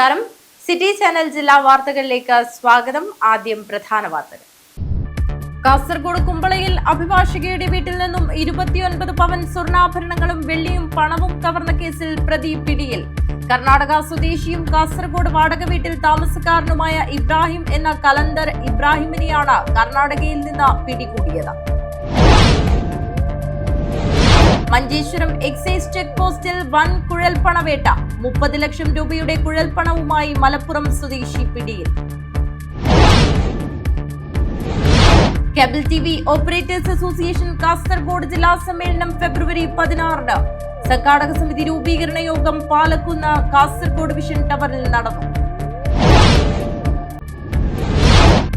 നമസ്കാരം. City channel ജില്ലാ വാർത്തകളിലേക്ക് സ്വാഗതം. ആദ്യം പ്രധാന വാർത്തകൾ. കാസർഗോഡ് കുമ്പളയിൽ അഭിഭാഷകയുടെ വീട്ടിൽ നിന്നും 29 പവൻ സ്വർണ്ണാഭരണങ്ങളും വെള്ളിയും പണവും കവർന്ന കേസിൽ പ്രതി പിടിയിൽ. കർണാടക സ്വദേശിയും കാസർഗോഡ് വാടക വീട്ടിൽ താമസക്കാരനുമായ ഇബ്രാഹിം എന്ന കലന്തർ ഇബ്രാഹിമിനെയാണ് കർണാടകയിൽ നിന്ന് പിടികൂടിയത്. മഞ്ചേശ്വരം എക്സൈസ് ചെക്ക് പോസ്റ്റിൽ വൻ കുഴൽപ്പണവേട്ട. 30 ലക്ഷം രൂപയുടെ കുഴൽപ്പണവുമായി മലപ്പുറം സ്വദേശി പിടിയിൽ. Cable TV operators association Kasaragod ജില്ലാ സമ്മേളനം ഫെബ്രുവരി 16 സംഘാടക സമിതി രൂപീകരണ യോഗം പാലക്കുന്ന് കാസർഗോഡ് വിഷൻ ടവറിൽ നടന്നു.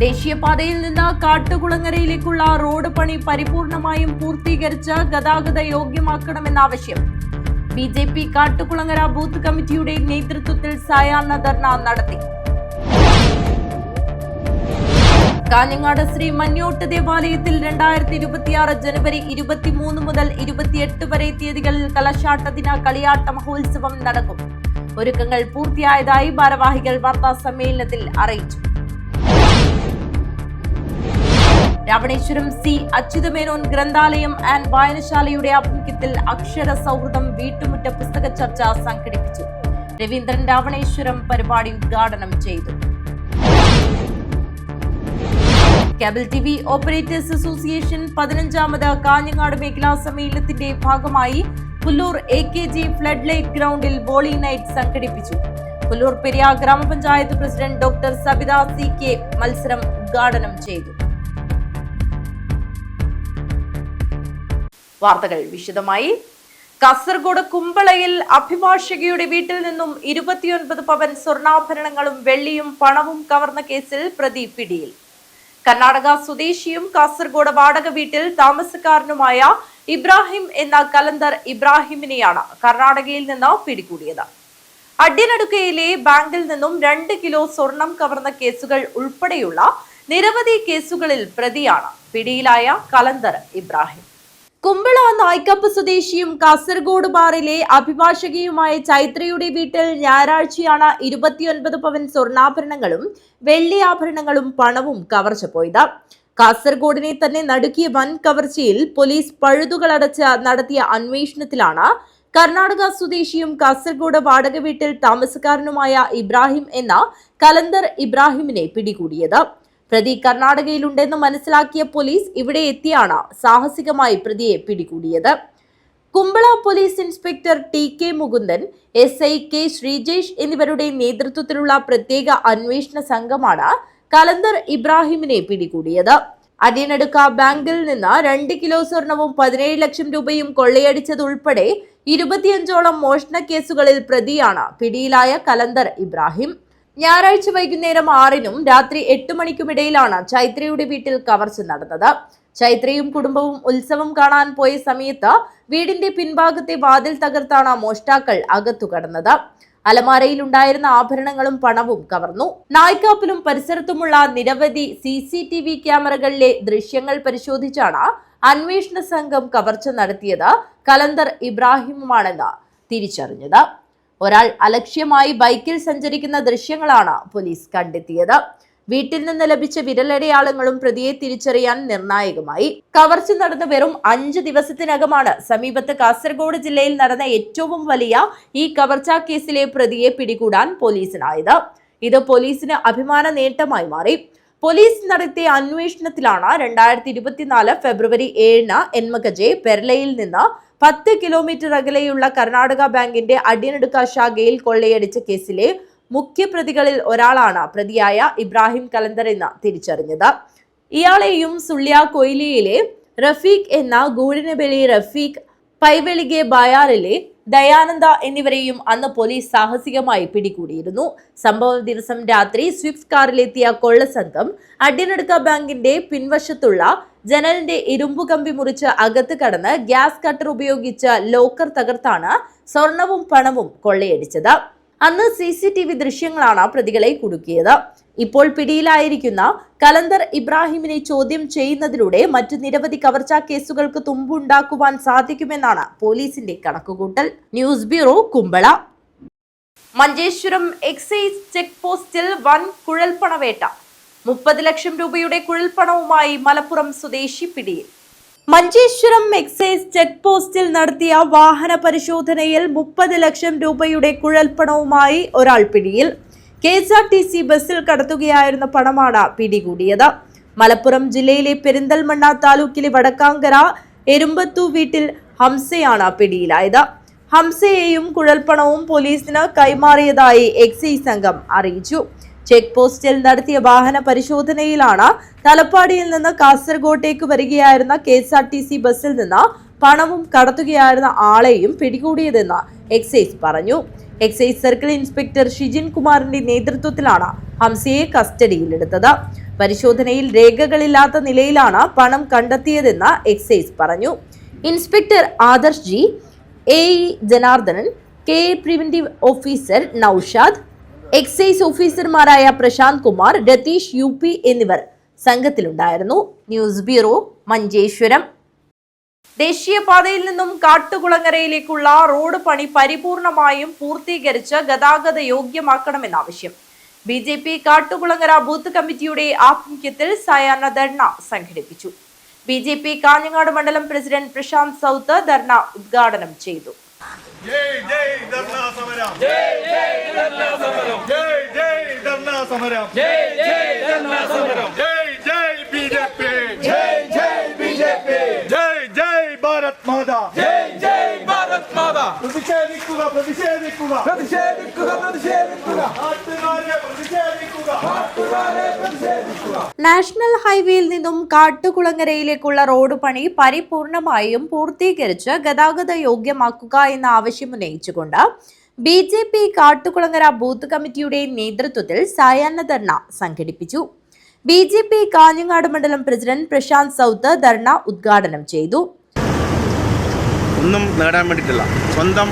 ദേശീയപാതയിൽ നിന്ന് കാട്ടുകുളങ്ങരയിലേക്കുള്ള റോഡ് പണി പരിപൂർണമായും പൂർത്തീകരിച്ച് ഗതാഗത യോഗ്യമാക്കണമെന്ന ആവശ്യം. ബിജെപി കാട്ടുകുളങ്ങര ബൂത്ത് കമ്മിറ്റിയുടെ നേതൃത്വത്തിൽ സായാഹ്ന ധർണ നടത്തി. കാഞ്ഞങ്ങാട് ശ്രീ മഞ്ഞോട്ട് ദേവാലയത്തിൽ 2026 ജനുവരി 23 മുതൽ 28 വരെ തീയതികളിൽ കലശാട്ട ദിന കളിയാട്ട മഹോത്സവം നടക്കും. ഒരുക്കങ്ങൾ പൂർത്തിയായതായി ഭാരവാഹികൾ വാർത്താ സമ്മേളനത്തിൽ അറിയിച്ചു. രാവണേശ്വരം സി അച്യുതമേനോൻ ഗ്രന്ഥാലയം ആൻഡ് വായനശാലയുടെ ആഭിമുഖ്യത്തിൽ അക്ഷര സൗഹൃദം വീട്ടുമുറ്റ പുസ്തക ചർച്ച സംഘടിപ്പിച്ചു. രവീന്ദ്രൻ രാവണേശ്വരം പരിപാടി ഉദ്ഘാടനം ചെയ്തു. കേബിൾ ടിവി ഓപ്പറേറ്റേഴ്സ് അസോസിയേഷൻ 15ാമത് കാഞ്ഞങ്ങാട് മേഖലാ സമ്മേളനത്തിന്റെ ഭാഗമായി പുല്ലൂർ AKG ഫ്ലഡ് ലൈറ്റ് ഗ്രൗണ്ടിൽ വോളി നൈറ്റ് സംഘടിപ്പിച്ചു. പുല്ലൂർ പെരിയ ഗ്രാമപഞ്ചായത്ത് പ്രസിഡന്റ് ഡോക്ടർ സബിത CK മത്സരം ഉദ്ഘാടനം ചെയ്തു. വാർത്തകൾ വിശദമായി. കാസർഗോഡ് കുമ്പളയിൽ അഭിഭാഷകയുടെ വീട്ടിൽ നിന്നും 29 പവൻ സ്വർണ്ണാഭരണങ്ങളും വെള്ളിയും പണവും കവർന്ന കേസിൽ പ്രതി പിടിയിൽ. കർണാടക സ്വദേശിയും കാസർഗോഡ് വാടക വീട്ടിൽ താമസക്കാരനുമായ ഇബ്രാഹിം എന്ന കലന്തർ ഇബ്രാഹിമിനെയാണ് കർണാടകയിൽ നിന്ന് പിടികൂടിയത്. അഡ്യനടുക്കയിലെ ബാങ്കിൽ നിന്നും 2 കിലോ സ്വർണം കവർന്ന കേസുകൾ ഉൾപ്പെടെയുള്ള നിരവധി കേസുകളിൽ പ്രതിയാണ് പിടിയിലായ കലന്തർ ഇബ്രാഹിം. കുമ്പള നായ്ക്കപ്പ് സ്വദേശിയും കാസർഗോഡ് ബാറിലെ അഭിഭാഷകയുമായ ചൈത്രയുടെ വീട്ടിൽ ഞായറാഴ്ചയാണ് 29 പവൻ സ്വർണ്ണാഭരണങ്ങളും വെള്ളി ആഭരണങ്ങളും പണവും കവർച്ച പോയത്. കാസർഗോഡിനെ തന്നെ നടുക്കിയ വൻ കവർച്ചയിൽ പോലീസ് പഴുതുകളടച്ച് നടത്തിയ അന്വേഷണത്തിലാണ് കർണാടക സ്വദേശിയും കാസർഗോഡ് വാടക വീട്ടിൽ താമസക്കാരനുമായ ഇബ്രാഹിം എന്ന കലന്തർ ഇബ്രാഹിമിനെ പിടികൂടിയത്. പ്രതി കർണാടകയിലുണ്ടെന്ന് മനസ്സിലാക്കിയ പോലീസ് ഇവിടെ എത്തിയാണ് സാഹസികമായി പ്രതിയെ പിടികൂടിയത്. Kumbla police inspector TK Mukundan, SI K Sreejesh എന്നിവരുടെ നേതൃത്വത്തിലുള്ള പ്രത്യേക അന്വേഷണ സംഘമാണ് കലന്തർ ഇബ്രാഹിമിനെ പിടികൂടിയത്. അടിയനടുക്ക ബാങ്കിൽ നിന്ന് 2 കിലോ സ്വർണവും 17 ലക്ഷം രൂപയും കൊള്ളയടിച്ചതുൾപ്പെടെ 25ഓളം മോഷണ കേസുകളിൽ പ്രതിയാണ് പിടിയിലായ കലന്തർ ഇബ്രാഹിം. ഞായറാഴ്ച വൈകുന്നേരം 6-നും രാത്രി 8 മണിക്കുമിടയിലാണ് ചൈത്രയുടെ വീട്ടിൽ കവർച്ച നടന്നത്. ചൈത്രയും കുടുംബവും ഉത്സവം കാണാൻ പോയ സമയത്ത് വീടിന്റെ പിൻഭാഗത്തെ വാതിൽ തകർത്താണ് മോഷ്ടാക്കൾ അകത്തു കടന്നത്. അലമാരയിലുണ്ടായിരുന്ന ആഭരണങ്ങളും പണവും കവർന്നു. നായ്ക്കാപ്പിലും പരിസരത്തുമുള്ള നിരവധി CCTV ക്യാമറകളിലെ ദൃശ്യങ്ങൾ പരിശോധിച്ചാണ് അന്വേഷണ സംഘം കവർച്ച നടത്തിയത് കലന്തർ ഇബ്രാഹിമുമാണെന്ന് തിരിച്ചറിഞ്ഞത്. ഒരാൾ അലക്ഷ്യമായി ബൈക്കിൽ സഞ്ചരിക്കുന്ന ദൃശ്യങ്ങളാണ് പോലീസ് കണ്ടെത്തിയത്. വീട്ടിൽ നിന്ന് ലഭിച്ച വിരലടയാളങ്ങളും പ്രതിയെ തിരിച്ചറിയാൻ നിർണായകമായി. കവർച്ച നടന്ന വെറും 5 ദിവസത്തിനകമാണ് സമീപത്ത് കാസർഗോഡ് ജില്ലയിൽ നടന്ന ഏറ്റവും വലിയ ഈ കവർച്ചാ കേസിലെ പ്രതിയെ പിടികൂടാൻ പോലീസിനായത്. ഇത് പോലീസിന് അഭിമാന നേട്ടമായി മാറി. പോലീസ് നടത്തിയ അന്വേഷണത്തിലാണ് 2024 ഫെബ്രുവരി 7-ന് എൻമകജെ പെർലയിൽ നിന്ന് 10 കിലോമീറ്റർ അകലെയുള്ള കർണാടക ബാങ്കിന്റെ അടിയനടുക്ക ശാഖയിൽ കൊള്ളയടിച്ച കേസിലെ മുഖ്യപ്രതികളിൽ ഒരാളാണ് പ്രതിയായ ഇബ്രാഹിം കലന്തർ എന്ന് തിരിച്ചറിഞ്ഞത്. ഇയാളെയും സുള്ളിയ കൊയിലിയിലെ റഫീഖ് എന്ന ഗൂഡിനബെളി റഫീഖ്, പൈവെളിഗെ ബായാറിലെ ദയാനന്ദ എന്നിവരെയും അന്ന് പോലീസ് സാഹസികമായി പിടികൂടിയിരുന്നു. സംഭവ ദിവസം രാത്രി സ്വിഫ്റ്റ് കാറിലെത്തിയ കൊള്ളസംഘം അഡ്യനടുക്ക ബാങ്കിന്റെ പിൻവശത്തുള്ള ജനലിന്റെ ഇരുമ്പു കമ്പി മുറിച്ച് അകത്ത് കടന്ന് ഗ്യാസ് കട്ടർ ഉപയോഗിച്ച് ലോക്കർ തകർത്താണ് സ്വർണവും പണവും കൊള്ളയടിച്ചത്. അന്ന് CCTV ദൃശ്യങ്ങളാണ് പ്രതികളെ കുടുക്കിയത്. ഇപ്പോൾ പിടിയിലായിരിക്കുന്ന കലന്തർ ഇബ്രാഹിമിനെ ചോദ്യം ചെയ്യുന്നതിലൂടെ മറ്റു നിരവധി കവർച്ചാ കേസുകൾക്ക് തുമ്പുണ്ടാക്കുവാൻ സാധിക്കുമെന്നാണ് പോലീസിന്റെ കണക്കുകൂട്ടൽ. News bureau, Kumbla. Manjeshwaram excise check പോസ്റ്റിൽ വൻ കുഴൽപ്പണവേട്ട. 30 ലക്ഷം രൂപയുടെ കുഴൽപ്പണവുമായി മലപ്പുറം സ്വദേശി പിടിയിൽ. മഞ്ചേശ്വരം എക്സൈസ് ചെക്ക് പോസ്റ്റിൽ നടത്തിയ വാഹന പരിശോധനയിൽ 30 ലക്ഷം രൂപയുടെ കുഴൽപ്പണവുമായി ഒരാൾ പിടിയിൽ. KSRTC ബസ്സിൽ കടത്തുകയായിരുന്ന പണമാണ് പിടികൂടിയത്. മലപ്പുറം ജില്ലയിലെ പെരിന്തൽമണ്ണ താലൂക്കിലെ വടക്കാങ്കര എരുമ്പത്തു വീട്ടിൽ ഹംസയാണ് പിടിയിലായത്. ഹംസയെയും കുഴൽപ്പണവും പോലീസിന് കൈമാറിയതായി എക്സൈസ് സംഘം അറിയിച്ചു. ചെക്ക് പോസ്റ്റിൽ നടത്തിയ വാഹന പരിശോധനയിലാണ് തലപ്പാടിയിൽ നിന്ന് കാസർഗോട്ടേക്ക് വരികയായിരുന്ന KSRTC ബസ്സിൽ നിന്ന് പണവും കടത്തുകയായിരുന്ന ആളെയും പിടികൂടിയതെന്ന് എക്സൈസ് പറഞ്ഞു. എക്സൈസ് സർക്കിൾ ഇൻസ്പെക്ടർ ഷിജിൻ കുമാറിന്റെ നേതൃത്വത്തിലാണ് ഹംസയെ കസ്റ്റഡിയിലെടുത്തത്. പരിശോധനയിൽ രേഖകളില്ലാത്ത നിലയിലാണ് പണം കണ്ടെത്തിയതെന്ന് എക്സൈസ് പറഞ്ഞു. Inspector Adarsh G, AE Janardhanan, KA preventive officer Noushad, excise ഓഫീസർമാരായ പ്രശാന്ത് കുമാർ, രതീഷ് UP എന്നിവർ സംഘത്തിലുണ്ടായിരുന്നു. News bureau, Manjeshwaram. ദേശീയപാതയിൽ നിന്നും കാട്ടുകുളങ്ങരയിലേക്കുള്ള റോഡ് പണി പരിപൂർണമായും പൂർത്തീകരിച്ച് ഗതാഗത യോഗ്യമാക്കണമെന്നാവശ്യം. BJP കാട്ടുകുളങ്ങര ബൂത്ത് കമ്മിറ്റിയുടെ ആഭിമുഖ്യത്തിൽ സായാഹ്ന ധർണ സംഘടിപ്പിച്ചു. BJP കാഞ്ഞങ്ങാട് മണ്ഡലം പ്രസിഡന്റ് പ്രശാന്ത് സൗത്ത് ധർണ ഉദ്ഘാടനം ചെയ്തു. നാഷണൽ ഹൈവേയിൽ നിന്നും കാട്ടുകുളങ്ങരയിലേക്കുള്ള റോഡ് പണി പരിപൂർണമായും പൂർത്തീകരിച്ച് ഗതാഗത യോഗ്യമാക്കുക എന്ന ആവശ്യം ഉന്നയിച്ചുകൊണ്ട് BJP കാട്ടുകുളങ്ങര ബൂത്ത് കമ്മിറ്റിയുടെ നേതൃത്വത്തിൽ സായാഹ്ന ധർണ സംഘടിപ്പിച്ചു. BJP കാഞ്ഞങ്ങാട് മണ്ഡലം പ്രസിഡന്റ് പ്രശാന്ത് സൗത്ത് ധർണ ഉദ്ഘാടനം ചെയ്തു. ഒന്നും നേടാൻ വേണ്ടിയിട്ടില്ല, സ്വന്തം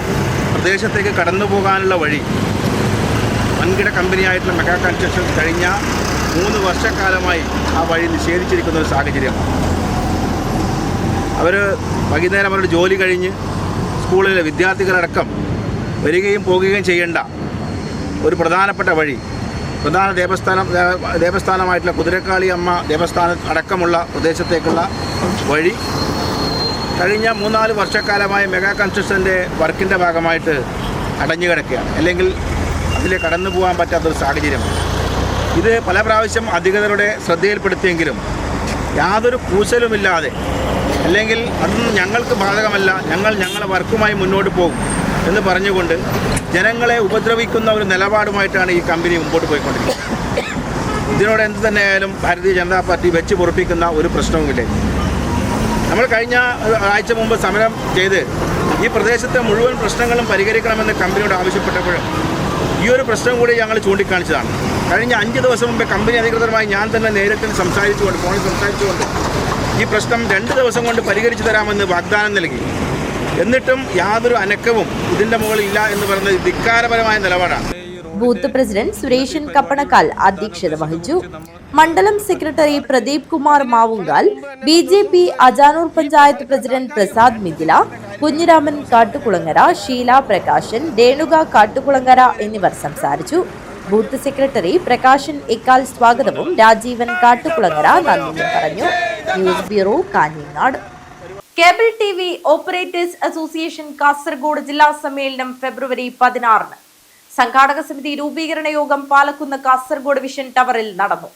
പ്രദേശത്തേക്ക് കടന്നു പോകാനുള്ള വഴി വൻകിട കമ്പനിയായിട്ടുള്ള മെഗാ കൺസ്ട്രക്ഷൻ കഴിഞ്ഞ 3 വർഷക്കാലമായി ആ വഴി നിഷേധിച്ചിരിക്കുന്ന ഒരു സാഹചര്യമാണ്. അവർ വൈകുന്നേരം അവരുടെ ജോലി കഴിഞ്ഞ് സ്കൂളിലെ വിദ്യാർത്ഥികളടക്കം വരികയും പോകുകയും ചെയ്യേണ്ട ഒരു പ്രധാനപ്പെട്ട വഴി, പ്രധാന ദേവസ്ഥാനമായിട്ടുള്ള കുതിരക്കാളി അമ്മ ദേവസ്ഥാനം അടക്കമുള്ള പ്രദേശത്തേക്കുള്ള വഴി കഴിഞ്ഞ 3-4 വർഷക്കാലമായി മെഗാ കൺസ്ട്രക്ഷൻ്റെ വർക്കിൻ്റെ ഭാഗമായിട്ട് അടഞ്ഞു കിടക്കുകയാണ്, അല്ലെങ്കിൽ അതിൽ കടന്നു പോകാൻ പറ്റാത്തൊരു സാഹചര്യമാണ്. ഇത് പല പ്രാവശ്യം അധികൃതരുടെ ശ്രദ്ധയിൽപ്പെടുത്തിയെങ്കിലും യാതൊരു കൂസലുമില്ലാതെ, അല്ലെങ്കിൽ അതൊന്നും ഞങ്ങൾക്ക് ബാധകമല്ല, ഞങ്ങളെ വർക്കുമായി മുന്നോട്ട് പോകും എന്ന് പറഞ്ഞുകൊണ്ട് ജനങ്ങളെ ഉപദ്രവിക്കുന്ന ഒരു നിലപാടുമായിട്ടാണ് ഈ കമ്പനി മുമ്പോട്ട് പോയിക്കൊണ്ടിരിക്കുന്നത്. ഇതിനോട് എന്ത് തന്നെയായാലും ഭാരതീയ ജനതാ പാർട്ടി വെച്ച് പൊറുപ്പിക്കുന്ന ഒരു പ്രശ്നവുമില്ല. നമ്മൾ കഴിഞ്ഞ ആഴ്ച മുമ്പ് സമരം ചെയ്ത് ഈ പ്രദേശത്തെ മുഴുവൻ പ്രശ്നങ്ങളും പരിഹരിക്കണമെന്ന് കമ്പനിയോട് ആവശ്യപ്പെട്ടപ്പോഴും ഈ ഒരു പ്രശ്നം കൂടി ഞങ്ങൾ ചൂണ്ടിക്കാണിച്ചതാണ്. കഴിഞ്ഞ 5 ദിവസം മുമ്പ് കമ്പനി അധികൃതരുമായി ഞാൻ തന്നെ നേരിട്ട് ഫോണിൽ സംസാരിച്ചുകൊണ്ട് ഈ പ്രശ്നം 2 ദിവസം കൊണ്ട് പരിഹരിച്ചു തരാമെന്ന് വാഗ്ദാനം നൽകി. എന്നിട്ടും യാതൊരു അനക്കവും ഇതിൻ്റെ മുകളിൽ ഇല്ല എന്ന് പറയുന്നത് ധിക്കാരപരമായ നിലപാടാണ്. ബൂത്ത് പ്രസിഡന്റ് സുരേഷൻ കപ്പണക്കാൽ അധ്യക്ഷത വഹിച്ചു. മണ്ഡലം secretary Pradeep Kumar Mavungal, BJP Ajanur panchayat president Prasad Mithila, Kunhiraman Kattukulangara, Sheela Prakashan, Renuka Kattukulangara എന്നിവർ സംസാരിച്ചു. ബൂത്ത് സെക്രട്ടറി പ്രകാശൻ എക്കാൽ സ്വാഗതവും രാജീവൻ കാട്ടുകുളങ്ങര നന്ദിയും പറഞ്ഞു. News bureau, Kanhangad. Cable TV operators association Kasaragod ജില്ലാ സമ്മേളനം ഫെബ്രുവരി 16-ന്. സംഘാടക സമിതി രൂപീകരണ യോഗം പാലക്കുന്ന് കാസർഗോഡ് വിഷൻ ടവറിൽ നടന്നു.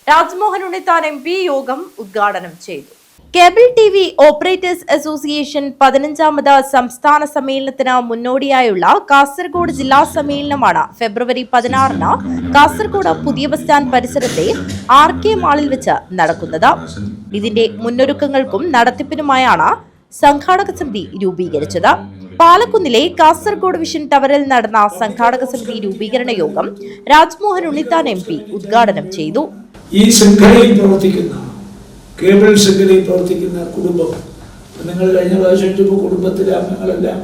രാജ്മോഹൻ ഉണ്ണിത്താൻ MP യോഗം ഉദ്ഘാടനം ചെയ്തു. കേബിൾ TV ഓപ്പറേറ്റേഴ്സ് അസോസിയേഷൻ 15ാമത് സംസ്ഥാന സമ്മേളനത്തിന് മുന്നോടിയായുള്ള കാസർഗോഡ് ജില്ലാ സമ്മേളനമാണ് ഫെബ്രുവരി 16-ന് കാസർഗോഡ് പുതിയ ബസ് സ്റ്റാൻഡ് പരിസരത്തെ RK മാളിൽ വെച്ച് നടക്കുന്നത്. ഇതിന്റെ മുന്നൊരുക്കങ്ങൾക്കും നടത്തിപ്പിനുമായാണ് സംഘാടക സമിതി രൂപീകരിച്ചത്. പാലക്കുന്നിലെ കാസർഗോഡ് വിഷൻ ടവറിൽ നടന്ന സംഘാടക സമിതി രൂപീകരണ യോഗം രാജ്മോഹൻ ഉണ്ണിത്താൻ MP ഉദ്ഘാടനം ചെയ്തു. ഈ ശൃംഖലയിൽ പ്രവർത്തിക്കുന്ന, കേബിൾ ശൃംഖലയിൽ പ്രവർത്തിക്കുന്ന കുടുംബം, നിങ്ങൾ കഴിഞ്ഞ പ്രാവശ്യം കുടുംബത്തിലെ അംഗങ്ങളെല്ലാം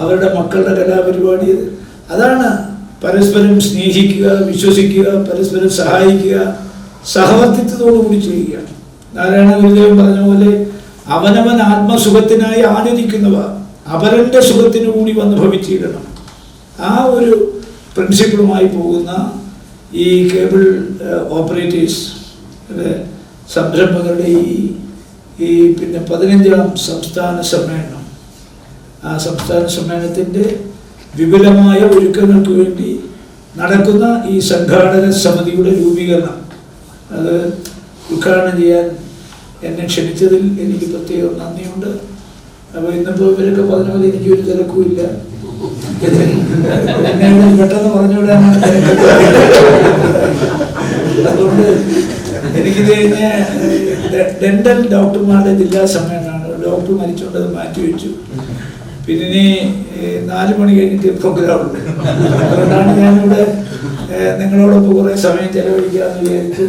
അവരുടെ മക്കളുടെ കലാപരിപാടി, അതാണ് പരസ്പരം സ്നേഹിക്കുക, വിശ്വസിക്കുക, പരസ്പരം സഹായിക്കുക, സഹവർത്തിത്വത്തോടുകൂടി ചെയ്യുക. നാരായണ ഗുരുദേവൻ പറഞ്ഞ പോലെ അവനവൻ ആത്മസുഖത്തിനായി ആനന്ദിക്കുന്നവ അപരന്റെ സുഖത്തിനു കൂടി വന്ന് ഭവിച്ചിടണം. ആ ഒരു പ്രിൻസിപ്പിളുമായി പോകുന്ന ഈ കേബിൾ ഓപ്പറേറ്റേഴ്സ് സംരംഭകരുടെ ഈ പിന്നെ 15ാം സംസ്ഥാന സമ്മേളനം, ആ സംസ്ഥാന സമ്മേളനത്തിൻ്റെ വിപുലമായ ഒരുക്കങ്ങൾക്ക് വേണ്ടി നടക്കുന്ന ഈ സംഘാടക സമിതിയുടെ രൂപീകരണം അത് ഉദ്ഘാടനം ചെയ്യാൻ എന്നെ ക്ഷണിച്ചതിൽ എനിക്ക് പ്രത്യേകം നന്ദിയുണ്ട്. അപ്പോൾ ഇന്നിപ്പോൾ ഇവരൊക്കെ പറഞ്ഞ എനിക്കൊരു തിരക്കുമില്ല, എന്നെ പെട്ടെന്ന് പറഞ്ഞുവിടാനാണ് തിരക്ക്. അതുകൊണ്ട് എനിക്കിത് കഴിഞ്ഞ് ഡെന്റൽ ഡോക്ടർമാരുടെ ജില്ലാ സമ്മേളനമാണ്. ഡോക്ടർ മരിച്ചുകൊണ്ട് അത് മാറ്റിവെച്ചു. പിന്നെ ഇനി 4 മണി കഴിഞ്ഞിട്ട് പ്രോഗ്രാമുണ്ട്. അതുകൊണ്ടാണ് ഞാനിവിടെ നിങ്ങളോടൊപ്പം കുറേ സമയം ചെലവഴിക്കാമെന്ന് വിചാരിച്ചു.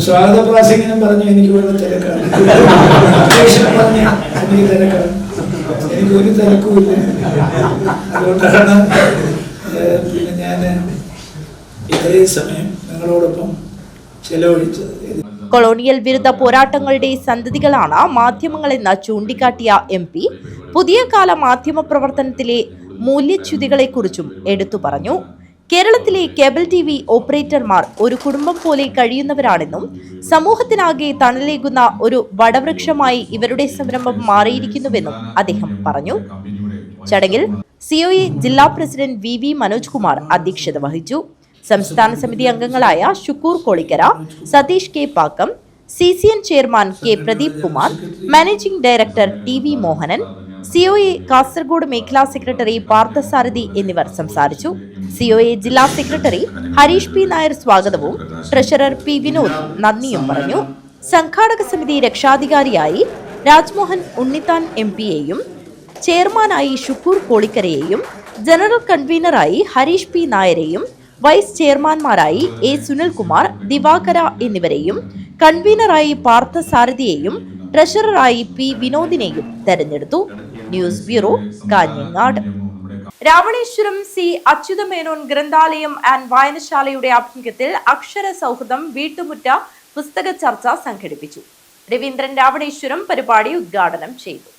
സ്വാഗത പ്രാസംഗികം പറഞ്ഞു എനിക്ക് വളരെ തിരക്കാണ്, അധ്യക്ഷനെ പറഞ്ഞ എനിക്ക് തിരക്കാണ്, എനിക്കൊരു തിരക്കുമില്ല. അതുകൊണ്ടാണ് പിന്നെ ഞാൻ ഇത്രയും സമയം നിങ്ങളോടൊപ്പം ചെലവഴിച്ചത്. കൊളോണിയൽ വിരുദ്ധ പോരാട്ടങ്ങളുടെ സന്തതികളാണ് മാധ്യമങ്ങളെന്ന് ചൂണ്ടിക്കാട്ടിയ MP പുതിയ കാല മാധ്യമ പ്രവർത്തനത്തിലെ മൂല്യച്യുതികളെക്കുറിച്ചും എടുത്തു പറഞ്ഞു. കേരളത്തിലെ കേബിൾ TV ഓപ്പറേറ്റർമാർ ഒരു കുടുംബം പോലെ കഴിയുന്നവരാണെന്നും സമൂഹത്തിനാകെ തണലേകുന്ന ഒരു വടവൃക്ഷമായി ഇവരുടെ സംരംഭം മാറിയിരിക്കുന്നുവെന്നും അദ്ദേഹം പറഞ്ഞു. ചടങ്ങിൽ COA ജില്ലാ പ്രസിഡന്റ് VV മനോജ് കുമാർ അധ്യക്ഷത വഹിച്ചു. സംസ്ഥാന സമിതി അംഗങ്ങളായ Shukkoor Kolikkara, Satheesh K Pakkam, CCN chairman K Pradeep Kumar, managing director TV Mohanan, COA Kasaragod മേഖലാ സെക്രട്ടറി പാർത്ഥസാരഥി എന്നിവർ സംസാരിച്ചു. COA ജില്ലാ സെക്രട്ടറി ഹരീഷ് P നായർ സ്വാഗതവും ട്രഷറർ P വിനോദ് നന്ദിയും പറഞ്ഞു. സംഘാടക സമിതി രക്ഷാധികാരിയായി രാജ്മോഹൻ ഉണ്ണിത്താൻ MP-യെയും ചെയർമാനായി ഷുക്കൂർ കോളിക്കരയെയും ജനറൽ കൺവീനറായി ഹരീഷ് P നായരെയും വൈസ് ചെയർമാൻമാരായി A സുനിൽകുമാർ, ദിവാകര എന്നിവരെയും കൺവീനറായി പാർത്ഥസാരഥിയെയും ട്രഷററായി P വിനോദിനെയും തെരഞ്ഞെടുത്തു. News bureau, Kanhangad. Ravaneswaram C Achuthamenon ഗ്രന്ഥാലയം ആൻഡ് വായനശാലയുടെ ആഭിമുഖ്യത്തിൽ അക്ഷര സൗഹൃദം വീട്ടുമുറ്റ പുസ്തക ചർച്ച സംഘടിപ്പിച്ചു. രവീന്ദ്രൻ രാവണേശ്വരം പരിപാടി ഉദ്ഘാടനം ചെയ്തു.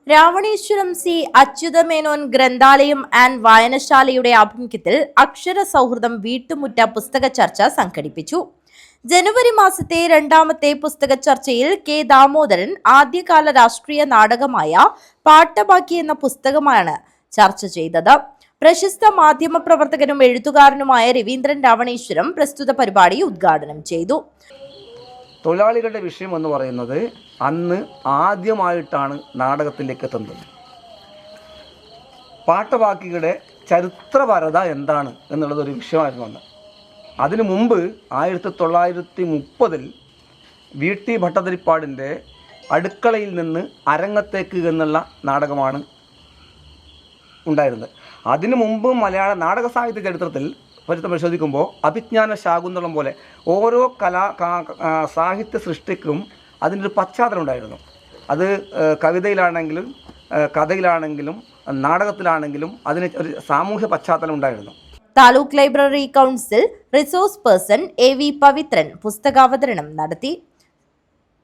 രാവണേശ്വരം C അച്യുതമേനോൻ ഗ്രന്ഥാലയം ആൻഡ് വായനശാലയുടെ ആഭിമുഖ്യത്തിൽ അക്ഷര സൗഹൃദം വീട്ടുമുറ്റ പുസ്തക ചർച്ച സംഘടിപ്പിച്ചു. ജനുവരി മാസത്തെ 2ാമത്തെ പുസ്തക ചർച്ചയിൽ K ദാമോദരൻ ആദ്യകാല രാഷ്ട്രീയ നാടകമായ പാട്ടബാക്കി എന്ന പുസ്തകമാണ് ചർച്ച ചെയ്തത്. പ്രശസ്ത മാധ്യമ പ്രവർത്തകനും എഴുത്തുകാരനുമായ രവീന്ദ്രൻ രാവണേശ്വരം പ്രസ്തുത പരിപാടി ഉദ്ഘാടനം ചെയ്തു. തൊഴിലാളികളുടെ വിഷയം എന്ന് പറയുന്നത് അന്ന് ആദ്യമായിട്ടാണ് നാടകത്തിലേക്ക് എത്തുന്നത്. പാട്ടബാക്കിയുടെ ചരിത്രപരത എന്താണ് എന്നുള്ളത് ഒരു വിഷയമായിരുന്നു അന്ന്. അതിനു മുമ്പ് 1930 VT ഭട്ടതിരിപ്പാടിൻ്റെ അടുക്കളയിൽ നിന്ന് അരങ്ങത്തേക്ക് എന്നുള്ള നാടകമാണ് ഉണ്ടായിരുന്നത്. അതിനു മുമ്പ് മലയാള നാടക സാഹിത്യ ചരിത്രത്തിൽ പരിശോധിക്കുമ്പോൾ അഭിജ്ഞാന ശാകുന്തളം പോലെ ഓരോ സാഹിത്യ സൃഷ്ടിക്കും അതിനൊരു പശ്ചാത്തലം ഉണ്ടായിരുന്നു. അത് കവിതയിലാണെങ്കിലും കഥയിലാണെങ്കിലും നാടകത്തിലാണെങ്കിലും അതിന് ഒരു സാമൂഹ്യ പശ്ചാത്തലം ഉണ്ടായിരുന്നു. Taluk library council resource person AV Pavithran പുസ്തകാവതരണം നടത്തി.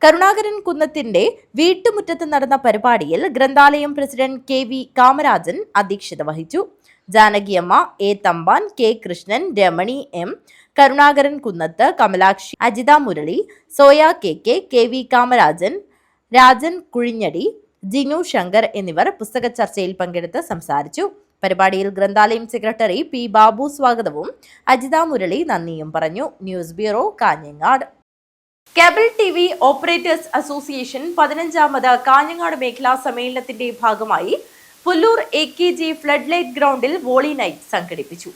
കരുണാകരൻ കുന്നത്തിന്റെ വീട്ടുമുറ്റത്ത് നടന്ന പരിപാടിയിൽ ഗ്രന്ഥാലയം പ്രസിഡന്റ് KV കാമരാജൻ അധ്യക്ഷത വഹിച്ചു. Janakiyamma, A Thampan, K Krishnan, Ramani M, Karunakaran Kunnath, Kamalakshi, Ajitha Murali, Soya KK, KV Kamarajan, Rajan Kuzhinjadi, Jinu Shankar എന്നിവർ പുസ്തക ചർച്ചയിൽ പങ്കെടുത്ത് സംസാരിച്ചു. പരിപാടിയിൽ ഗ്രന്ഥാലയം സെക്രട്ടറി P ബാബു സ്വാഗതവും അജിത മുരളി നന്ദിയും പറഞ്ഞു. News bureau, Kanhangad. Cable TV operators association 15ാമത് കാഞ്ഞങ്ങാട് മേഖലാ സമ്മേളനത്തിന്റെ ഭാഗമായി പുല്ലൂർ AKG ഫ്ലഡ് ലൈറ്റ് ഗ്രൗണ്ടിൽ വോളി നൈറ്റ് സംഘടിപ്പിച്ചു.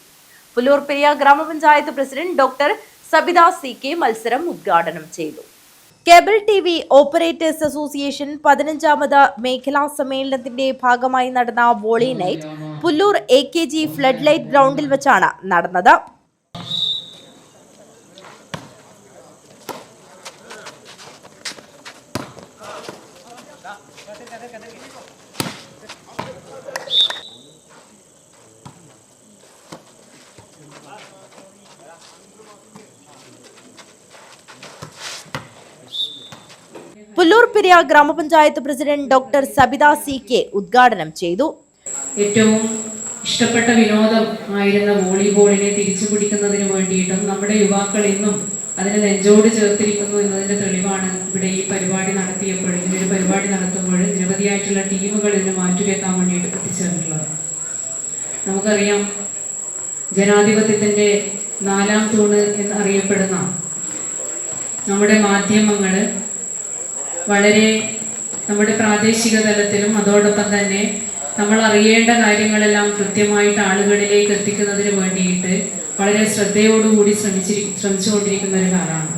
പുല്ലൂർ പെരിയ ഗ്രാമപഞ്ചായത്ത് പ്രസിഡന്റ് ഡോക്ടർ സബിത CK മത്സരം ഉദ്ഘാടനം ചെയ്തു. കേബിൾ TV ഓപ്പറേറ്റേഴ്സ് അസോസിയേഷൻ 15ാമത് മേഖലാ സമ്മേളനത്തിന്റെ ഭാഗമായി നടന്ന volley night Pullur AKG flood light ഗ്രൗണ്ടിൽ വെച്ചാണ് നടന്നത്. പുല്ലൂർ പെരിയ ഗ്രാമപഞ്ചായത്ത് പ്രസിഡന്റ് ഡോക്ടർ സബിത CK ഉദ്ഘാടനം ചെയ്തു. ഏറ്റവും ഇഷ്ടപ്പെട്ട വിനോദം ആയിരുന്ന വോളിബോളിനെ തിരിച്ചു പിടിക്കുന്നതിന് വേണ്ടിയിട്ടും നമ്മുടെ യുവാക്കൾ ഇന്നും അതിനെ നെഞ്ചോട് ചേർത്തിരിക്കുന്നു എന്നതിൻ്റെ തെളിവാണ് ഇവിടെ ഈ പരിപാടി നടത്തിയപ്പോൾ, ഇങ്ങനൊരു പരിപാടി നടത്തുമ്പോൾ നിരവധിയായിട്ടുള്ള ടീമുകൾ ഇതിന് മാറ്റിവെക്കാൻ വേണ്ടിയിട്ട് എത്തിച്ചേർന്നിട്ടുള്ളത്. നമുക്കറിയാം, ജനാധിപത്യത്തിൻ്റെ 4ാം തൂണ് എന്നറിയപ്പെടുന്ന നമ്മുടെ മാധ്യമങ്ങൾ വളരെ നമ്മുടെ പ്രാദേശിക തലത്തിലും അതോടൊപ്പം തന്നെ നമ്മൾ അറിയേണ്ട കാര്യങ്ങളെല്ലാം കൃത്യമായിട്ട് ആളുകളിലേക്ക് എത്തിക്കുന്നതിന് വേണ്ടിയിട്ട് വളരെ ശ്രദ്ധയോടുകൂടി ശ്രമിച്ചുകൊണ്ടിരിക്കുന്ന ഒരു കാലമാണ്.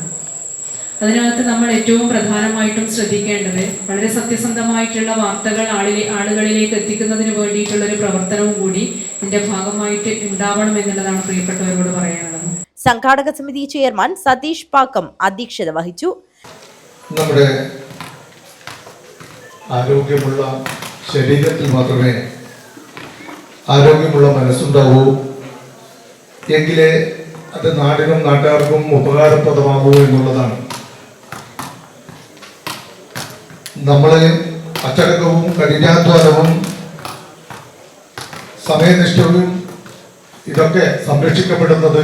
അതിനകത്ത് നമ്മൾ ഏറ്റവും പ്രധാനമായിട്ടും ശ്രദ്ധിക്കേണ്ടത് വളരെ സത്യസന്ധമായിട്ടുള്ള വാർത്തകൾ ആളുകളിലേക്ക് എത്തിക്കുന്നതിന് വേണ്ടിയിട്ടുള്ള ഒരു പ്രവർത്തനവും കൂടി ഇതിന്റെ ഭാഗമായിട്ട് ഉണ്ടാവണം എന്നുള്ളതാണ് പ്രിയപ്പെട്ടവരോട് പറയാനുള്ളത്. സംഘാടക സമിതി ചെയർമാൻ സതീഷ് പാക്കം അധ്യക്ഷത വഹിച്ചു. നമ്മുടെ ആരോഗ്യമുള്ള ശരീരത്തിൽ മാത്രമേ ആരോഗ്യമുള്ള മനസ്സുണ്ടാവൂ, എങ്കിലേ അത് നാടിനും നാട്ടുകാർക്കും ഉപകാരപ്രദമാകൂ എന്നുള്ളതാണ്. നമ്മൾ അച്ചടക്കവും കഠിനാധ്വാനവും സമയനിഷ്ഠവും ഇതൊക്കെ സംരക്ഷിക്കപ്പെടുന്നത്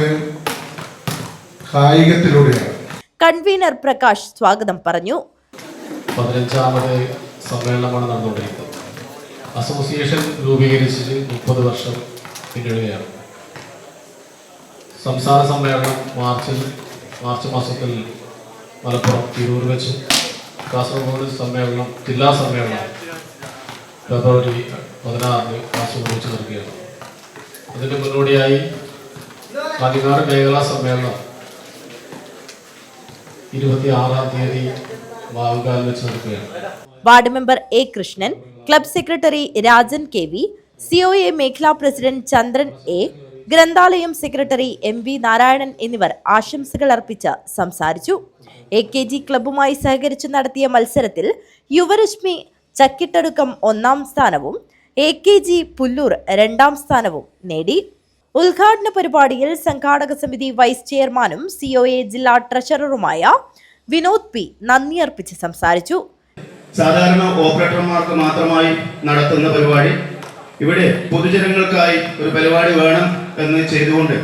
കായികത്തിലൂടെയാണ്. കൺവീനർ പ്രകാശ് സ്വാഗതം പറഞ്ഞു. 15ാമത് സമ്മേളനമാണ് നടന്നുകൊണ്ടിരിക്കുന്നത്. അസോസിയേഷൻ രൂപീകരിച്ച് 30 വർഷം പിന്നിടുകയാണ്. സംസ്ഥാന സമ്മേളനം മാർച്ച് മാസത്തിൽ മലപ്പുറം തിരൂർ വെച്ച്, കാസർഗോഡ് സമ്മേളനം ജില്ലാ സമ്മേളനം ഫെബ്രുവരി 16 കാസർഗോഡ് വെച്ച് നടക്കുകയാണ്. അതിന് മുന്നോടിയായി കാഞ്ഞങ്ങാട് മേഖലാ സമ്മേളനം 26-ാം തീയതി മാവുകാൽ വെച്ച് നടക്കുകയാണ്. Ward member A Krishnan, club secretary Rajan K V, COA മേഖലാ പ്രസിഡന്റ് ചന്ദ്രൻ എ, ഗ്രന്ഥാലയം സെക്രട്ടറി MV നാരായണൻ എന്നിവർ ആശംസകൾ അർപ്പിച്ച് സംസാരിച്ചു. AKG ക്ലബ്ബുമായി സഹകരിച്ച് നടത്തിയ മത്സരത്തിൽ യുവരശ്മി ചക്കിട്ടടുക്കം 1ാം സ്ഥാനവും AKG പുല്ലൂർ 2ാം സ്ഥാനവും നേടി. ഉദ്ഘാടന പരിപാടിയിൽ സംഘാടക സമിതി വൈസ് ചെയർമാനും COA ജില്ലാ ട്രഷററുമായ വിനോദ് പി നന്ദി അർപ്പിച്ച് സംസാരിച്ചു. സാധാരണ ഓപ്പറേറ്റർമാർക്ക് മാത്രമായി നടത്തുന്ന പരിപാടി ഇവിടെ പൊതുജനങ്ങൾക്കായി ഒരു പരിപാടി വേണം എന്ന് ചെയ്തുകൊണ്ട്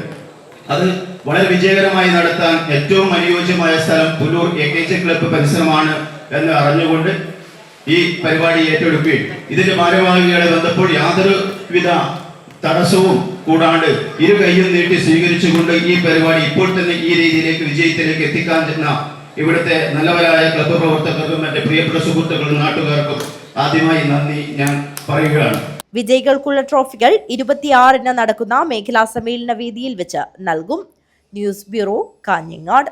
അത് വളരെ വിജയകരമായി നടത്താൻ ഏറ്റവും അനുയോജ്യമായ സ്ഥലം പുല്ലൂർ AKG ക്ലബ്ബ് പരിസരമാണ് എന്ന് അറിഞ്ഞുകൊണ്ട് ഈ പരിപാടി ഏറ്റെടുക്കുകയും ഇതിന്റെ ഭാരവാഹികളെ ബന്ധപ്പോൾ യാതൊരു വിധ തടസ്സവും കൂടാണ്ട് ഇരു കൈയും നീട്ടി സ്വീകരിച്ചുകൊണ്ട് ഈ പരിപാടി ഇപ്പോൾ തന്നെ ഈ രീതിയിലേക്ക് വിജയത്തിലേക്ക് എത്തിക്കാൻ ചെന്ന ഇവിടുത്തെ നല്ലവരായ ക്ലബ്ബ് പ്രവർത്തകർക്കും എന്റെ പ്രിയപ്പെട്ട സുഹൃത്തുക്കളും നാട്ടുകാർക്കും ആദ്യമായി നന്ദി ഞാൻ പറയുകയാണ്. വിജയികൾക്കുള്ള ട്രോഫികൾ 26-ന് നടക്കുന്ന മേഖലാ സമ്മേളന വേദിയിൽ വെച്ച് നൽകും. News bureau, Kanhangad.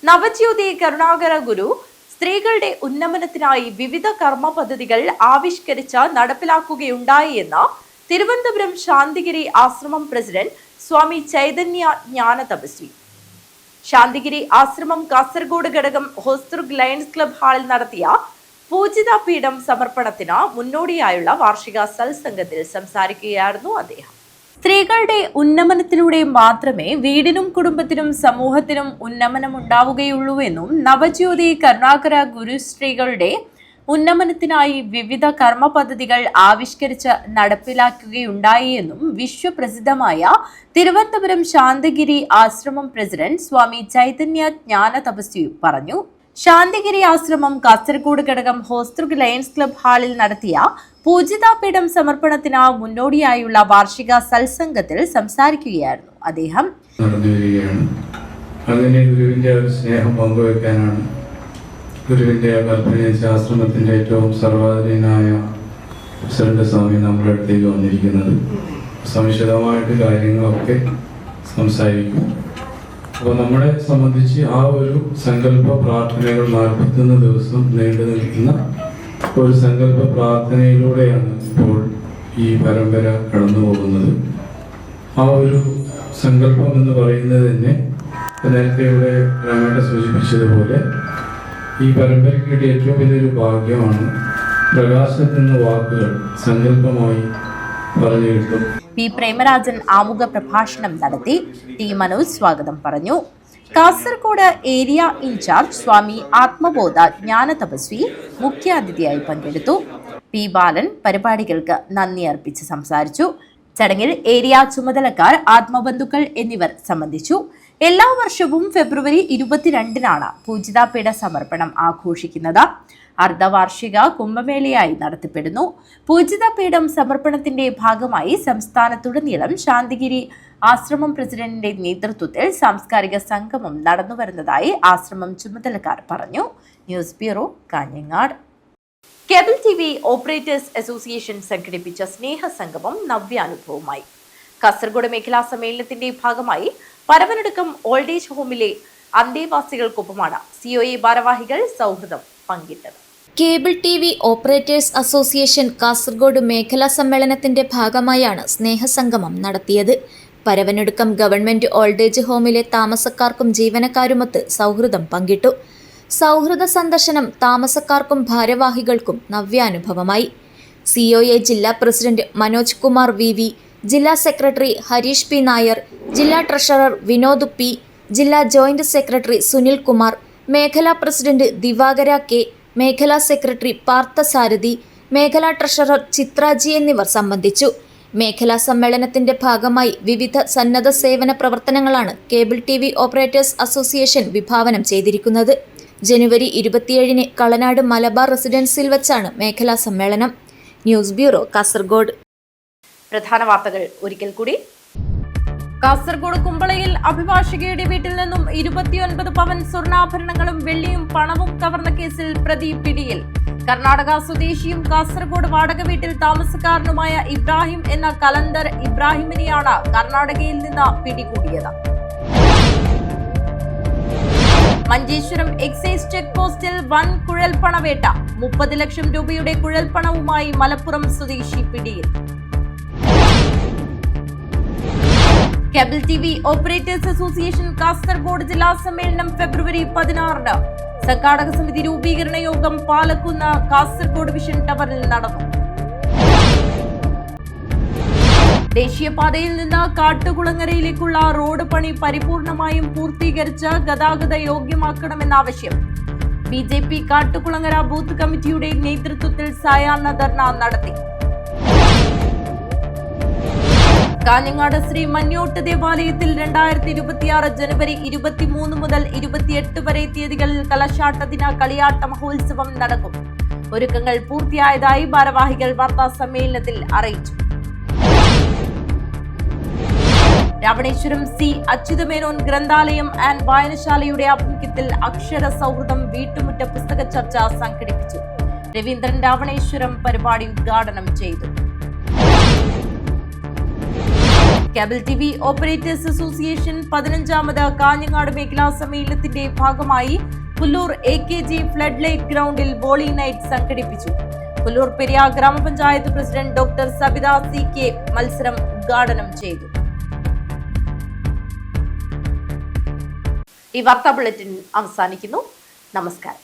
നവജ്യോതി കരുണാകര ഗുരു സ്ത്രീകളുടെ ഉന്നമനത്തിനായി വിവിധ കർമ്മ പദ്ധതികൾ ആവിഷ്കരിച്ച് നടപ്പിലാക്കുകയുണ്ടായി എന്ന് തിരുവനന്തപുരം ശാന്തിഗിരി ആശ്രമം പ്രസിഡന്റ് സ്വാമി ചൈതന്യ ജ്ഞാന തപസ്വി. ശാന്തിഗിരി ആശ്രമം കാസർഗോഡ് ഘടകം ഹോസ്തുർഗ് ലയൺസ് ക്ലബ് ഹാളിൽ നടത്തിയ പൂജിത പീഠം സമർപ്പണത്തിന് മുന്നോടിയായുള്ള വാർഷിക സത്സംഗത്തിൽ സംസാരിക്കുകയായിരുന്നു അദ്ദേഹം. സ്ത്രീകളുടെ ഉന്നമനത്തിലൂടെ മാത്രമേ വീടിനും കുടുംബത്തിനും സമൂഹത്തിനും ഉന്നമനം ഉണ്ടാവുകയുള്ളൂ എന്നും നവജ്യോതി കരുണാകര ഗുരു സ്ത്രീകളുടെ ഉന്നമനത്തിനായി വിവിധ കർമ്മ പദ്ധതികൾ ആവിഷ്കരിച്ച് നടപ്പിലാക്കുകയുണ്ടായി എന്നും വിശ്വപ്രസിദ്ധമായ തിരുവനന്തപുരം ശാന്തിഗിരി ആശ്രമം പ്രസിഡന്റ് സ്വാമി ചൈതന്യ ജ്ഞാന തപസ്വി പറഞ്ഞു. ശാന്തിഗിരി ആശ്രമം കാസർഗോഡ് ഘടകം ഹോസ്തുർഗ് ലയൺസ് ക്ലബ് ഹാളിൽ നടത്തിയ പൂജിതാപീഠം സമർപ്പണത്തിന് മുന്നോടിയായുള്ള വാർഷിക സത്സംഗത്തിൽ സംസാരിക്കുകയായിരുന്നു അദ്ദേഹം. അങ്ങനെ ഗുരുവിന്റെ സ്നേഹം പങ്കുവെക്കാനാണ് ഗുരുവിന്റെ കൽപ്പനയിച്ച ആശ്രമത്തിന്റെ ഏറ്റവും സർവാധീനായ പ്രസിഡന്റ് സ്വാമി നമ്മുടെ അടുത്തേക്ക് വന്നിരിക്കുന്നത്. സവിശദമായിട്ട് കാര്യങ്ങളൊക്കെ സംസാരിക്കും. അപ്പോൾ നമ്മളെ സംബന്ധിച്ച് ആ ഒരു സങ്കല്പ പ്രാർത്ഥനകൾ 41 ദിവസം നീണ്ടു നിൽക്കുന്ന ഒരു സങ്കല്പ പ്രാർത്ഥനയിലൂടെയാണ് ഇപ്പോൾ ഈ പരമ്പര കടന്നു പോകുന്നത്. ആ ഒരു സങ്കല്പം എന്ന് പറയുന്നത് തന്നെ നേരത്തെ ഇവിടെ രാമേട്ട സൂചിപ്പിച്ചതുപോലെ ഈ പരമ്പരയ്ക്ക് കിട്ടിയ ഏറ്റവും വലിയൊരു ഭാഗ്യമാണ്. പ്രകാശത്തിന്റെ വാക്കുകൾ സങ്കല്പമായി പറഞ്ഞു കിട്ടും. പി പ്രേമരാജൻ ആമുഖ പ്രഭാഷണം നടത്തി. ടി മനോജ് സ്വാഗതം പറഞ്ഞു. കാസർഗോഡ് ഏരിയ ഇൻചാർജ് സ്വാമി ആത്മബോധ ജ്ഞാന തപസ്വി മുഖ്യാതിഥിയായി പങ്കെടുത്തു. പി ബാലൻ പരിപാടികൾക്ക് നന്ദി അർപ്പിച്ച് സംസാരിച്ചു. ചടങ്ങിൽ ഏരിയ ചുമതലക്കാർ, ആത്മബന്ധുക്കൾ എന്നിവർ സംബന്ധിച്ചു. എല്ലാ വർഷവും ഫെബ്രുവരി 22-നാണ് പൂജിതാപീഠ സമർപ്പണം ആഘോഷിക്കുന്നത്. അർദ്ധവാർഷിക കുംഭമേളയായി നടത്തപ്പെടുന്നു. പൂജിതാപീഠം സമർപ്പണത്തിന്റെ ഭാഗമായി സംസ്ഥാനത്തുടനീളം ശാന്തിഗിരി ആശ്രമം പ്രസിഡന്റിന്റെ നേതൃത്വത്തിൽ സാംസ്കാരിക സംഗമം നടന്നുവരുന്നതായി ആശ്രമം ചുമതലക്കാർ പറഞ്ഞു. News bureau, Kanhangad. Cable TV operators association സംഘടിപ്പിച്ച സ്നേഹസംഗമം നവ്യാനുഭവമായി. കാസർഗോഡ് മേഖലാ സമ്മേളനത്തിന്റെ ഭാഗമായി പരവനടുക്കം ഓൾഡ് ഏജ് ഹോമിലെ അന്തേവാസികൾക്കൊപ്പമാണ് COA ഭാരവാഹികൾ സൗഹൃദം പങ്കിട്ടത്. Cable TV operators association Kasaragod മേഖലാ സമ്മേളനത്തിന്റെ ഭാഗമായാണ് സ്നേഹസംഗമം നടത്തിയത്. പരവനടുക്കം ഗവൺമെന്റ് ഓൾഡ് ഏജ് ഹോമിലെ താമസക്കാർക്കും ജീവനക്കാരുമൊത്ത് സൗഹൃദം പങ്കിട്ടു. സൗഹൃദ സന്ദർശനം താമസക്കാർക്കും ഭാരവാഹികൾക്കും നവ്യാനുഭവമായി. COA ജില്ലാ പ്രസിഡന്റ് മനോജ് കുമാർ VV, ജില്ലാ സെക്രട്ടറി ഹരീഷ് P നായർ, ജില്ലാ ട്രഷറർ വിനോദ് P, ജില്ലാ ജോയിന്റ് സെക്രട്ടറി സുനിൽ കുമാർ, മേഖലാ പ്രസിഡന്റ് ദിവാകര K, മേഖലാ സെക്രട്ടറി പാർത്ഥസാരഥി, മേഖലാ ട്രഷറർ ചിത്രാജി എന്നിവർ സംബന്ധിച്ചു. മേഖലാ സമ്മേളനത്തിന്റെ ഭാഗമായി വിവിധ സന്നദ്ധ സേവന പ്രവർത്തനങ്ങളാണ് കേബിൾ TV ഓപ്പറേറ്റേഴ്സ് അസോസിയേഷൻ വിഭാവനം ചെയ്തിരിക്കുന്നത്. ജനുവരി 27-ന് കളനാട് മലബാർ റെസിഡൻസിൽ വെച്ചാണ് മേഖലാ സമ്മേളനം. News bureau, Kasaragod. പ്രധാന വാർത്തകൾ ഒരിക്കൽ കൂടി. കാസർഗോഡ് കുമ്പളയിൽ അഭിഭാഷകയുടെ വീട്ടിൽ നിന്നും 29 പവൻ സ്വർണ്ണാഭരണങ്ങളും വെള്ളിയും പണവും കവർന്ന കേസിൽ പ്രതി പിടിയിൽ. കർണാടക സ്വദേശിയും കാസർഗോഡ് വാടക വീട്ടിൽ താമസക്കാരനുമായ ഇബ്രാഹിം എന്ന കലന്തർ ഇബ്രാഹിമിനെയാണ് കർണാടകയിൽ നിന്ന് പിടികൂടിയത്. മഞ്ചേശ്വരം എക്സൈസ് ചെക്ക് പോസ്റ്റിൽ വൻ കുഴൽപ്പണവേട്ട. 30 ലക്ഷം രൂപയുടെ കുഴൽപ്പണവുമായി മലപ്പുറം സ്വദേശി പിടിയിൽ. Cable TV operators association Kasaragod ജില്ലാ സമ്മേളനം ഫെബ്രുവരി 16-ന്. സംഘാടക സമിതി രൂപീകരണ യോഗം പാലക്കുന്ന് കാസർഗോഡ് വിഷൻ ടവറിൽ നടന്നു. ദേശീയപാതയിൽ നിന്ന് കാട്ടുകുളങ്ങരയിലേക്കുള്ള റോഡ് പണി പരിപൂർണമായും പൂർത്തീകരിച്ച് ഗതാഗത യോഗ്യമാക്കണമെന്ന ആവശ്യം. BJP കാട്ടുകുളങ്ങര ബൂത്ത് കമ്മിറ്റിയുടെ നേതൃത്വത്തിൽ സായാഹ്ന ധർണ നടത്തി. കാഞ്ഞങ്ങാട് ശ്രീ മഞ്ഞോട്ട് ദേവാലയത്തിൽ 2026 ജനുവരി 23 മുതൽ 28 വരെ തീയതികളിൽ കലശാട്ട ദിന കളിയാട്ട മഹോത്സവം നടക്കും. ഒരുക്കങ്ങൾ പൂർത്തിയായതായി ഭാരവാഹികൾ വാർത്താ സമ്മേളനത്തിൽ അറിയിച്ചു. രാവണേശ്വരം C. അച്യുതമേനോൻ ഗ്രന്ഥാലയം ആൻഡ് വായനശാലയുടെ ആഭിമുഖ്യത്തിൽ അക്ഷര സൗഹൃദം വീട്ടുമുറ്റ പുസ്തക ചർച്ച സംഘടിപ്പിച്ചു. രവീന്ദ്രൻ രാവണേശ്വരം പരിപാടി ഉദ്ഘാടനം ചെയ്തു. കേബിൾ TV ഓപ്പറേറ്റേഴ്സ് അസോസിയേഷൻ 15ാമത് കാഞ്ഞങ്ങാട് മേഖലാ സമ്മേളനത്തിന്റെ ഭാഗമായി പുല്ലൂർ AKG ഫ്ലഡ് ലൈറ്റ് ഗ്രൗണ്ടിൽ വോളി നൈറ്റ് സംഘടിപ്പിച്ചു. പുല്ലൂർ പെരിയ ഗ്രാമപഞ്ചായത്ത് പ്രസിഡന്റ് ഡോക്ടർ സബിത CK മത്സരം ഉദ്ഘാടനം ചെയ്തു. ഈ വാർത്താ ബുള്ളറ്റിൻ അവസാനിക്കുന്നു. നമസ്കാരം.